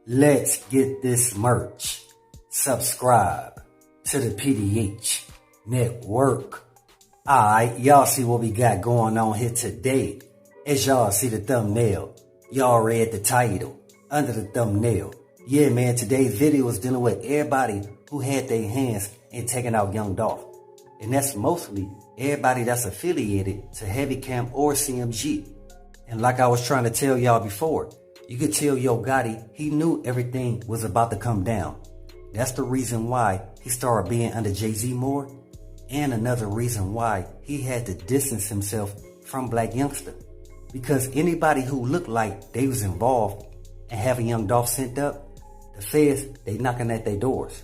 Let's get this merch. Subscribe to the PDH Network. Alright, y'all see what we got going on here today. As y'all see the thumbnail, y'all read the title under the thumbnail. Yeah, man, today's video is dealing with everybody who had their hands in taking out Young Dolph. And that's mostly everybody that's affiliated to Heavy Camp or CMG. And like I was trying to tell y'all before, you could tell Yo Gotti, he knew everything was about to come down. That's the reason why he started being under Jay-Z more. And another reason why he had to distance himself from Black Youngsta. Because anybody who looked like they was involved and having Young Dolph sent up, the feds, they knocking at their doors.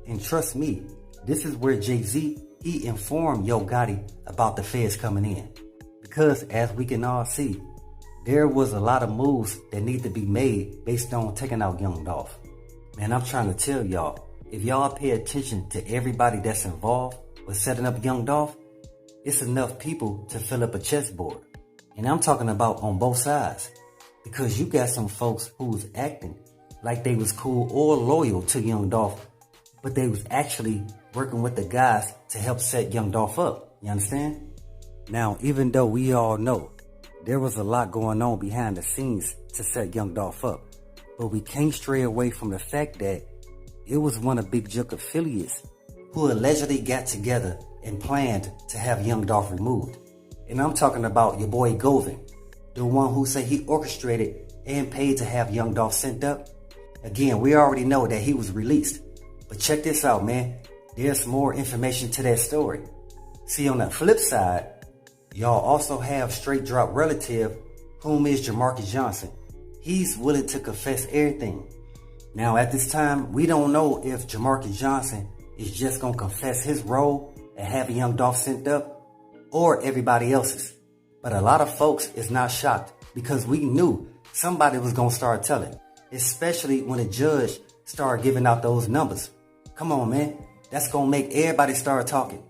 And trust me, this is where Jay-Z, he informed Yo Gotti about the feds coming in. Because as we can all see, there was a lot of moves that need to be made based on taking out Young Dolph. Man, I'm trying to tell y'all, if y'all pay attention to everybody that's involved with setting up Young Dolph, it's enough people to fill up a chessboard. And I'm talking about on both sides. Because you got some folks who was acting like they was cool or loyal to Young Dolph, but they was actually working with the guys to help set Young Dolph up. You understand? Now, even though we all know there was a lot going on behind the scenes to set Young Dolph up, but we can't stray away from the fact that it was one of Big Juke affiliates who allegedly got together and planned to have Young Dolph removed. And I'm talking about your boy Gotti, the one who said he orchestrated and paid to have Young Dolph sent up. Again, we already know that he was released. But check this out, man. There's more information to that story. See, on the flip side, y'all also have straight drop relative, whom is JaMarcus Johnson. He's willing to confess everything. Now, at this time, we don't know if JaMarcus Johnson is just going to confess his role and have Young Dolph sent up, or everybody else's. But a lot of folks is not shocked because we knew somebody was going to start telling, especially when a judge started giving out those numbers. Come on, man. That's going to make everybody start talking.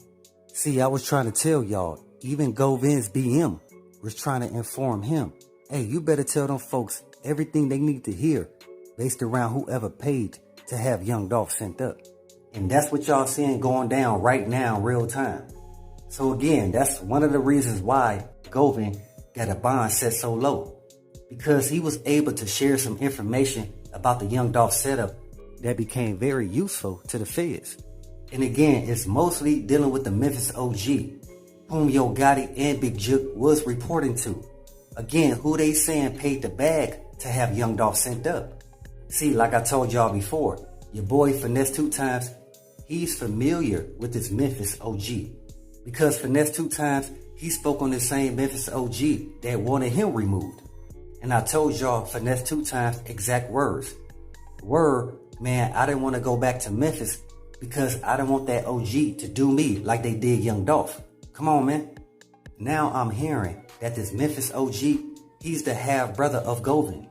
See, I was trying to tell y'all, even Gotti's BM was trying to inform him, hey, you better tell them folks everything they need to hear based around whoever paid to have Young Dolph sent up. And that's what y'all seeing going down right now in real time. So again, that's one of the reasons why Gotti got a bond set so low. Because he was able to share some information about the Young Dolph setup that became very useful to the feds. And again, it's mostly dealing with the Memphis OG, whom Yo Gotti and Big Juke was reporting to. Again, who they saying paid the bag to have Young Dolph sent up. See, like I told y'all before, your boy Finesse 2 Times, he's familiar with this Memphis OG. Because Finesse 2 Times, he spoke on the same Memphis OG that wanted him removed. And I told y'all Finesse 2 Times exact words. Word, man, I didn't want to go back to Memphis because I didn't want that OG to do me like they did Young Dolph. Come on, man. Now I'm hearing that this Memphis OG, he's the half brother of Gotti.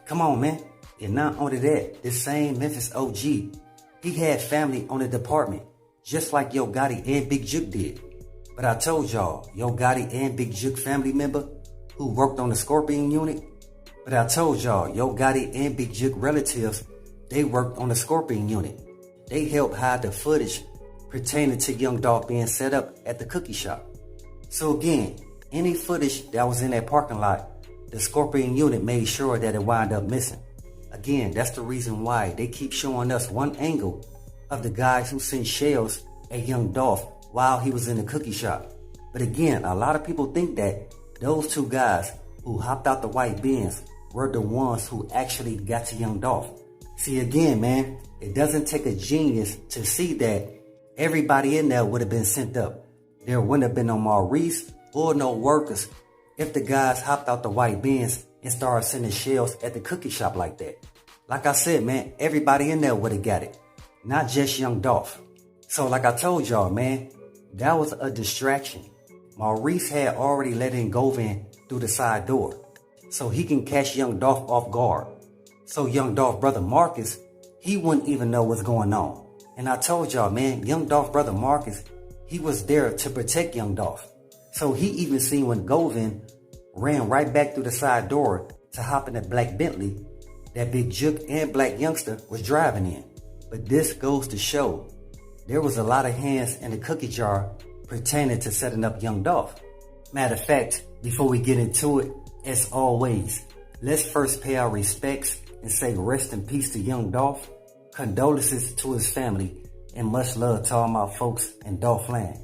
Come on, man. And not only that, this same Memphis OG, he had family on the department, just like Yo Gotti and Big Juke did. But I told y'all, Yo Gotti and Big Juke family member who worked on the Scorpion unit. But I told y'all, Yo Gotti and Big Juke relatives, they worked on the Scorpion unit. They helped hide the footage pertaining to Young Dolph being set up at the cookie shop. So again, any footage that was in that parking lot, the Scorpion unit made sure that it wound up missing. Again, that's the reason why they keep showing us one angle of the guys who sent shells at Young Dolph while he was in the cookie shop. But again, a lot of people think that those two guys who hopped out the white Benz were the ones who actually got to Young Dolph. See, again, man, it doesn't take a genius to see that everybody in there would have been sent up. There wouldn't have been no Maurice or no workers if the guys hopped out the white Benz and started sending shells at the cookie shop like that. Like I said, man, everybody in there would have got it, not just Young Dolph. So like I told y'all, man, that was a distraction. Maurice had already let in Gotti through the side door so he can catch Young Dolph off guard. So Young Dolph brother Marcus, he wouldn't even know what's going on. And I told y'all, man, Young Dolph brother Marcus, he was there to protect Young Dolph. So he even seen when Gotti ran right back through the side door to hop in a black Bentley that Big Jook and Black Youngster was driving in. But this goes to show there was a lot of hands in the cookie jar pertaining to setting up young Dolph. Matter of fact, before we get into it, as always, let's first pay our respects and say rest in peace to young Dolph, condolences to his family, and much love to all my folks in Dolph land.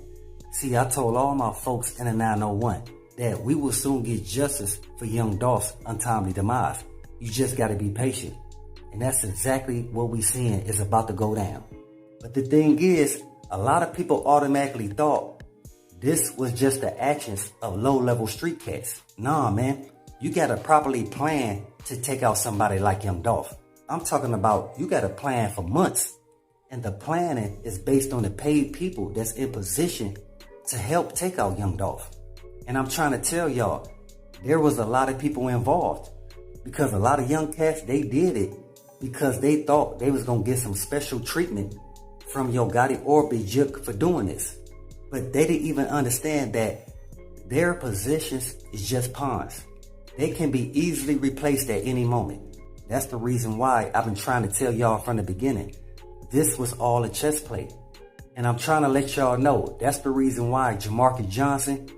See, I told all my folks in the 901 that we will soon get justice for young Dolph's untimely demise. You just gotta be patient. And that's exactly what we seeing is about to go down. But the thing is, a lot of people automatically thought this was just the actions of low-level street cats. Nah, man, you gotta properly plan to take out somebody like young Dolph. I'm talking about you gotta plan for months. And the planning is based on the paid people that's in position to help take out young Dolph. And I'm trying to tell y'all, there was a lot of people involved. Because a lot of young cats, they did it because they thought they was gonna get some special treatment from Yo Gotti or Big Jook for doing this. But they didn't even understand that their positions is just pawns. They can be easily replaced at any moment. That's the reason why I've been trying to tell y'all from the beginning. This was all a chess play. And I'm trying to let y'all know that's the reason why JaMarcus Johnson,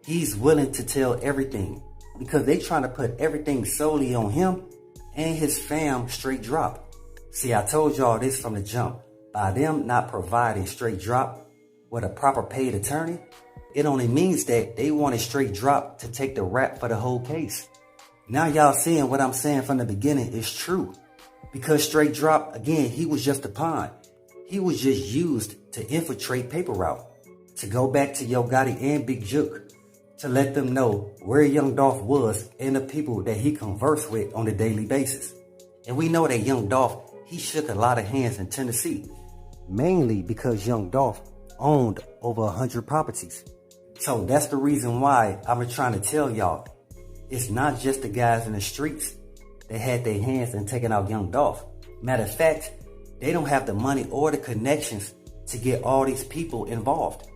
he's willing to tell everything. Because they trying to put everything solely on him and his fam straight drop. See, I told y'all this from the jump. By them not providing straight drop with a proper paid attorney, it only means that they want a straight drop to take the rap for the whole case. Now y'all seeing what I'm saying from the beginning is true. Because straight drop, again, he was just a pawn. He was just used to infiltrate paper route. To go back to Yo Gotti and Big Jook. To let them know where young Dolph was and the people that he conversed with on a daily basis. And we know that young Dolph, he shook a lot of hands in Tennessee. Mainly because young Dolph owned over 100 properties. So that's the reason why I've been trying to tell y'all, it's not just the guys in the streets that had their hands in taking out young Dolph. Matter of fact, they don't have the money or the connections to get all these people involved.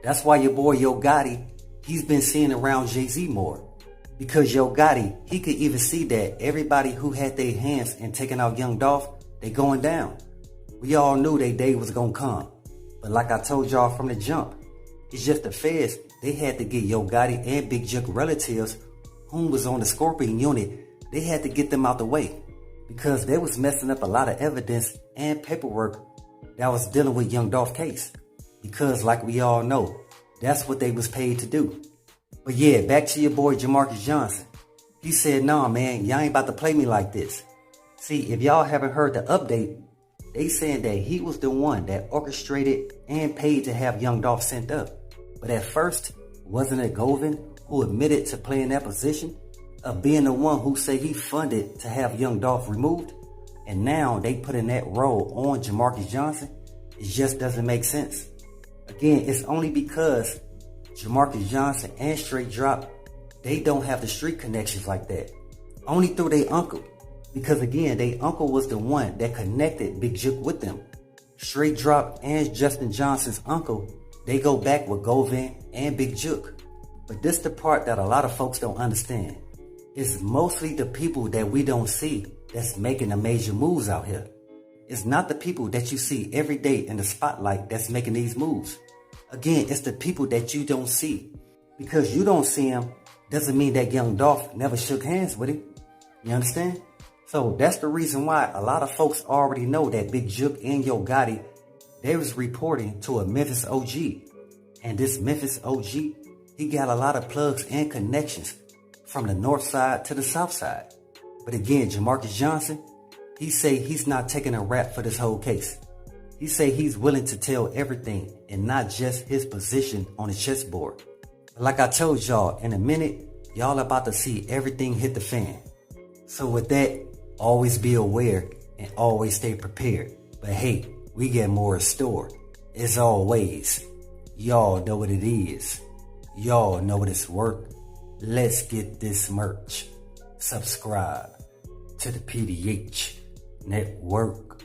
That's why your boy Yo Gotti, he's been seeing around Jay-Z more. Because Yo Gotti, he could even see that everybody who had their hands in taking out young Dolph, they going down. We all knew their day was gonna come. But like I told y'all from the jump, it's just the feds, they had to get Yo Gotti and Big Jook relatives whom was on the Scorpion unit, they had to get them out the way. Because they was messing up a lot of evidence and paperwork that was dealing with young Dolph case. Because like we all know, that's what they was paid to do. But yeah, back to your boy JaMarcus Johnson. He said, nah man, y'all ain't about to play me like this. See, if y'all haven't heard the update, they saying that he was the one that orchestrated and paid to have young Dolph sent up. But at first, wasn't it Govan who admitted to playing that position of being the one who said he funded to have young Dolph removed? And now they putting that role on JaMarcus Johnson? It just doesn't make sense. Again, it's only because JaMarcus Johnson and Straight Drop, they don't have the street connections like that. Only through their uncle. Because again, their uncle was the one that connected Big Jook with them. Straight Drop and Justin Johnson's uncle, they go back with Govan and Big Jook. But this the part that a lot of folks don't understand. It's mostly the people that we don't see that's making the major moves out here. It's not the people that you see every day in the spotlight that's making these moves. Again, it's the people that you don't see. Because you don't see them doesn't mean that young Dolph never shook hands with him. You understand? So that's the reason why a lot of folks already know that Big Jook and Yo Gotti, they was reporting to a Memphis OG. And this Memphis OG, he got a lot of plugs and connections from the north side to the south side. But again, JaMarcus Johnson, he say he's not taking a rap for this whole case. He say he's willing to tell everything and not just his position on the chessboard. But like I told y'all, in a minute, y'all about to see everything hit the fan. So with that, always be aware and always stay prepared. But hey, we got more in store. As always, y'all know what it is. Y'all know what it's worth. Let's get this merch. Subscribe to the PDH Network.